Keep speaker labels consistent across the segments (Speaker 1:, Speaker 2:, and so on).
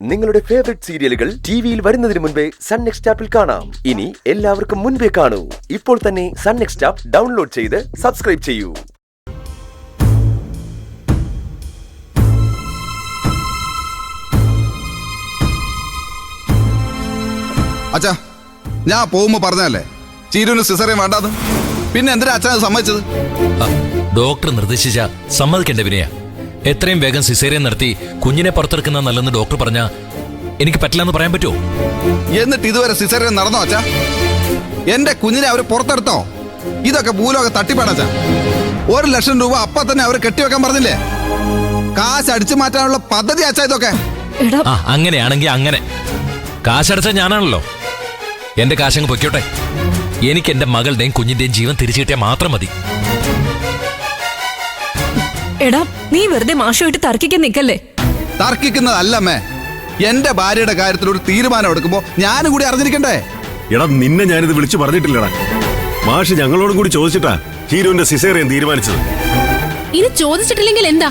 Speaker 1: നിങ്ങളുടെ ഫേവറേറ്റ് സീരിയലുകൾ ടിവിയിൽ വരുന്നതിന് മുൻപേ സൺ നെക്സ്റ്റ് ആപ്പിൽ കാണാം. ഇനി എല്ലാവർക്കും മുൻപേ കാണൂ. ഇപ്പോൾ തന്നെ സൺ നെക്സ്റ്റ് ആപ്പ് ഡൗൺലോഡ് ചെയ്ത് സബ്സ്ക്രൈബ് ചെയ്യൂ.
Speaker 2: അച്ഛാ, ഞാൻ പോകുമ്പോ പറഞ്ഞല്ലേ ചീരുവിന് സിസറിയൻ വേണ്ടാന്ന്. പിന്നെ എന്തിനാ അച്ഛൻ അത് സമ്മതിച്ചത്?
Speaker 3: ഡോക്ടർ നിർദ്ദേശിച്ച സമ്മതിക്കേണ്ട വിനയ. എത്രയും വേഗം സിസേറിയൻ നടത്തി കുഞ്ഞിനെ പുറത്തെടുക്കുന്ന നല്ലെന്ന് ഡോക്ടർ പറഞ്ഞാ എനിക്ക് പറ്റില്ലെന്ന് പറയാൻ പറ്റുമോ?
Speaker 2: എന്നിട്ട് ഇതുവരെ സിസേറിയൻ നടന്നോ അച്ഛാ? എന്റെ കുഞ്ഞിനെ അവര് പുറത്തെടുത്തോ? ഇതൊക്കെ ഭൂലോക തട്ടിപ്പാടച്ചാ. 1 ലക്ഷം രൂപ അപ്പൊ തന്നെ അവര് കെട്ടിവെക്കാൻ പറഞ്ഞില്ലേ? കാശ് അടിച്ചു മാറ്റാനുള്ള പദ്ധതി അച്ഛാ ഇതൊക്കെ.
Speaker 3: അങ്ങനെയാണെങ്കിൽ അങ്ങനെ. കാശടച്ച ഞാനാണല്ലോ. എന്റെ കാശങ്ങ് പൊയ്ക്കോട്ടെ. എനിക്ക് എന്റെ മകളുടെയും കുഞ്ഞിന്റെയും ജീവൻ തിരിച്ചു കിട്ടിയാൽ മാത്രം മതി.
Speaker 4: എടാ, നീ വെറുതെ മാഷുമായിട്ട് തർക്കിക്കാൻ നിൽക്കല്ലേ.
Speaker 2: തർക്കിക്കുന്നതല്ലമ്മേ, എന്റെ ഭാര്യയുടെ കാര്യത്തിൽ ഒരു തീരുമാനം എടുക്കുമ്പോ ഞാനും കൂടി അറിഞ്ഞിരിക്കണ്ടേ?
Speaker 5: എടാ, നിന്നെ ഞാനിത് വിളിച്ചു പറഞ്ഞിട്ടില്ലടാ. മാഷ് ഞങ്ങളോടും കൂടി ചോദിച്ചിട്ടാ ഹീരോന്റെ സിസേറിയൻ തീരുമാനിച്ചത്.
Speaker 6: ഇനി ചോദിച്ചിട്ടില്ലെങ്കിൽ എന്താ?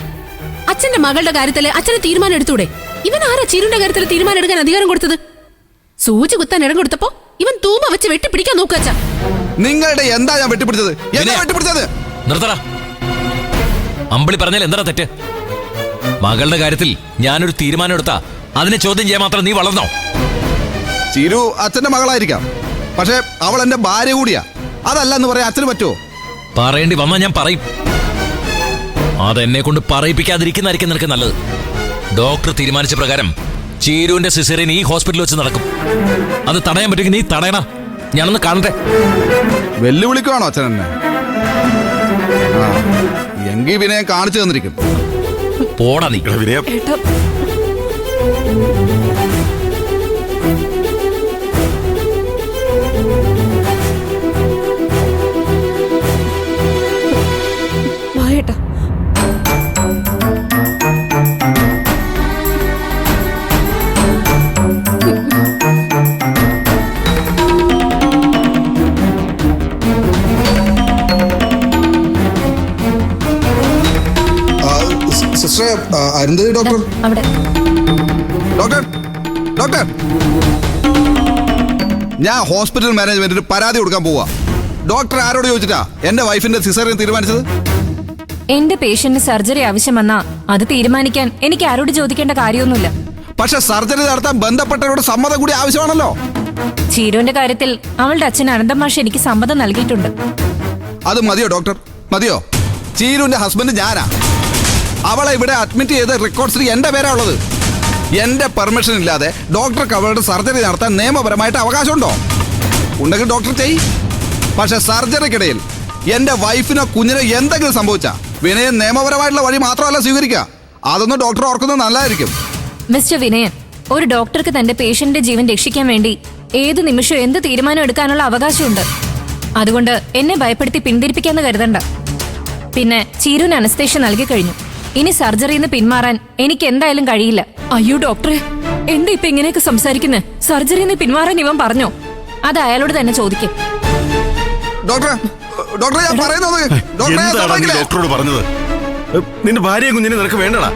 Speaker 6: അച്ഛന്റെ മകളുടെ കാര്യത്തില് അച്ഛന് തീരുമാനം എടുത്തൂടെ? ഇവൻ ആരാ ചീരുന്റെ കാര്യത്തിൽ തീരുമാനം എടുക്കാൻ അധികാരം കൊടുത്തത്? സൂചി കുത്താൻ ഇടം കൊടുത്തപ്പോ ഇവൻ തൂമ്പ വെച്ച് വെട്ടിപ്പിടിക്കാൻ നോക്കാച്ച.
Speaker 2: നിങ്ങളുടെ എന്താ ഞാൻ വെട്ടിപ്പിടിച്ചത്? എന്താ വെട്ടിപ്പിടിച്ചത്?
Speaker 3: നിർത്തടാ. അമ്പിളി പറഞ്ഞാൽ എന്താ തെറ്റ്? മകളുടെ കാര്യത്തിൽ ഞാനൊരു തീരുമാനം എടുത്താ അതിനെ ചോദ്യം ചെയ്യാൻ മാത്രം നീ വളർന്നോ?
Speaker 2: ചിരു അച്ഛന്റെ മകളായിരിക്കാം, പക്ഷെ അവൾ എന്റെ ഭാര്യ കൂടിയാ. അതല്ല എന്ന് പറയാൻ അച്ഛന് പറ്റുമോ?
Speaker 3: പറയേണ്ടി വന്നാ ഞാൻ പറയും. അതെന്നെ കൊണ്ട് പറയിപ്പിക്കാതിരിക്കുന്നതായിരിക്കും നിനക്ക് നല്ലത്. ഡോക്ടർ തീരുമാനിച്ച പ്രകാരം ചീരുവിന്റെ സിസേറിയൻ ഈ ഹോസ്പിറ്റലിൽ വെച്ച് നടക്കും. അത് തടയാൻ പറ്റുമെങ്കിൽ നീ തടയണ. ഞാനൊന്ന് കാണട്ടെ.
Speaker 2: വെല്ലുവിളിക്കുവാണോ അച്ഛൻ എന്നെ? എങ്കിൽ വിനയം കാണിച്ചു തന്നിരിക്കും.
Speaker 3: പോടാ നീ.
Speaker 5: വിനയ,
Speaker 4: വായേട്ടാ.
Speaker 2: Sister Arundhati doctor.
Speaker 4: അവിടെ
Speaker 2: ഡോക്ടർ, ഡോക്ടർ, ഞാൻ ഹോസ്പിറ്റൽ മാനേജ്മെന്റിന് പരാതി കൊടുക്കാൻ പോവാ. ഡോക്ടർ ആരോട് ചോദിച്ചിട്ടാ എന്റെ വൈഫിന്റെ സിസേറിയൻ തീരുമാനിച്ചത്?
Speaker 4: എന്റെ പേഷ്യന്റിന് സർജറി ആവശ്യം വന്നാ അത് തീരുമാനിക്കാൻ എനിക്ക് ആരോട് ചോദിക്കേണ്ട കാര്യമൊന്നുമില്ല.
Speaker 2: പക്ഷെ സർജറി നടത്താൻ ബന്ധപ്പെട്ടവരുടെ സമ്മതം കൂടി ആവശ്യമാണല്ലോ.
Speaker 4: ചീരുവിന്റെ കാര്യത്തിൽ അവളുടെ അച്ഛൻ അനന്തം മാഷ് എനിക്ക് സമ്മതം നൽകിയിട്ടുണ്ട്.
Speaker 2: അത് മതിയോ ഡോക്ടർ? മതിയോ? ചീരുവിന്റെ ഹസ്ബൻഡ് ഞാനാ. അവളെ ഇവിടെ അഡ്മിറ്റ് ചെയ്ത റെക്കോർഡ്സിൽ എന്റെ പേരാ ഉള്ളത്. എന്റെ പെർമിഷൻ ഇല്ലാതെ ഡോക്ടർക്ക് അവളുടെ സർജറി നടത്താൻ നിയമപരമായിട്ട് അവകാശമുണ്ടോ? ഉണ്ടെങ്കിൽ ഡോക്ടർ ചെയ്. പക്ഷെ സർജറിക്കിടയിൽ എന്റെ വൈഫിനോ കുഞ്ഞിനോ എന്തെങ്കിലും സംഭവിച്ചാ വിനയൻ നിയമപരമായിട്ടുള്ള വഴി മാത്രമല്ല സ്വീകരിക്കുക. അതൊന്നും ഡോക്ടർ ഓർക്കുന്നത് നല്ലതായിരിക്കും.
Speaker 4: മിസ്റ്റർ വിനയൻ, ഒരു ഡോക്ടർക്ക് തന്റെ പേഷ്യന്റിന്റെ ജീവൻ രക്ഷിക്കാൻ വേണ്ടി ഏത് നിമിഷവും എന്ത് തീരുമാനം എടുക്കാനുള്ള അവകാശമുണ്ട്. അതുകൊണ്ട് എന്നെ ഭയപ്പെടുത്തി പിന്തിരിപ്പിക്കാന്ന് കരുതണ്ട. പിന്നെ ചീരുവിന് അനസ്തേഷ്യ നൽകി കഴിഞ്ഞു. ഇനി സർജറിന്ന് പിന്മാറാൻ എനിക്ക് എന്തായാലും കഴിയില്ല. അയ്യോ ഡോക്ടറെ, എന്താ ഇപ്പൊ ഇങ്ങനെയൊക്കെ സംസാരിക്കുന്നത്? സർജറിന്ന് പിന്മാറാൻ ഇവൻ പറഞ്ഞോ? അത് അയാളോട് തന്നെ ചോദിക്കും.
Speaker 5: എന്താണ് ഡോക്ടറോട് പറഞ്ഞത്? നിന്റെ ഭാര്യയും കുഞ്ഞിനെ നിനക്ക് വേണ്ടടാ.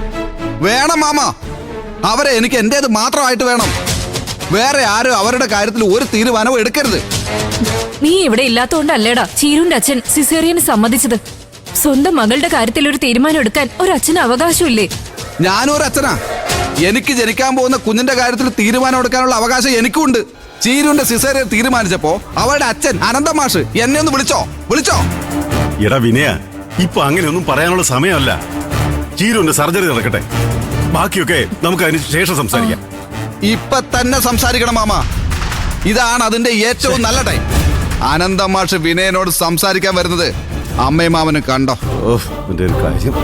Speaker 2: വേണം മാമ. അവരെ എനിക്ക് എന്റേത് മാത്രമായിട്ട് വേണം. വേറെ ആരും അവരുടെ കാര്യത്തിൽ ഒരു തീരുമാനവും എടുക്കരുത്.
Speaker 4: നീ ഇവിടെ ഇല്ലാത്തോണ്ടല്ലേടാ ചീരുവിന്റെ അച്ഛൻ സിസേറിയന് സമ്മതിച്ചത്. സ്വന്തം മകളുടെ കാര്യത്തിൽ ഒരു തീരുമാനം എടുക്കാൻ ഒരു അച്ഛന് അവകാശമില്ലേ?
Speaker 2: ഞാനും ഒരു അച്ഛനാ. എനിക്ക് ജനിക്കാൻ പോകുന്ന കുഞ്ഞിന്റെ കാര്യത്തിൽ തീരുമാനം എടുക്കാനുള്ള അവകാശം എനിക്കുണ്ട്. ചീരുവിന്റെ സിസേറിയൻ തീരുമാനിച്ചപ്പോ അവളുടെ അച്ഛൻ അനന്തം മാഷ് എന്നെ ഒന്ന് വിളിച്ചോ?
Speaker 5: എടാ വിനയ, ഇപ്പൊ അങ്ങനെയൊന്നും പറയാനുള്ള സമയമല്ല. ചീരുവിന്റെ സർജറി നടക്കട്ടെ, ബാക്കിയൊക്കെ നമുക്ക് അതിന് ശേഷം സംസാരിക്കാം.
Speaker 2: ഇപ്പൊ തന്നെ സംസാരിക്കണം മാമ. ഇതാണ് അതിന്റെ ഏറ്റവും നല്ല ടൈം. അനന്തം മാഷ് വിനയനോട് സംസാരിക്കാൻ വരുന്നത് അമ്മയും മാമനും കണ്ടോ?
Speaker 5: കാര്യം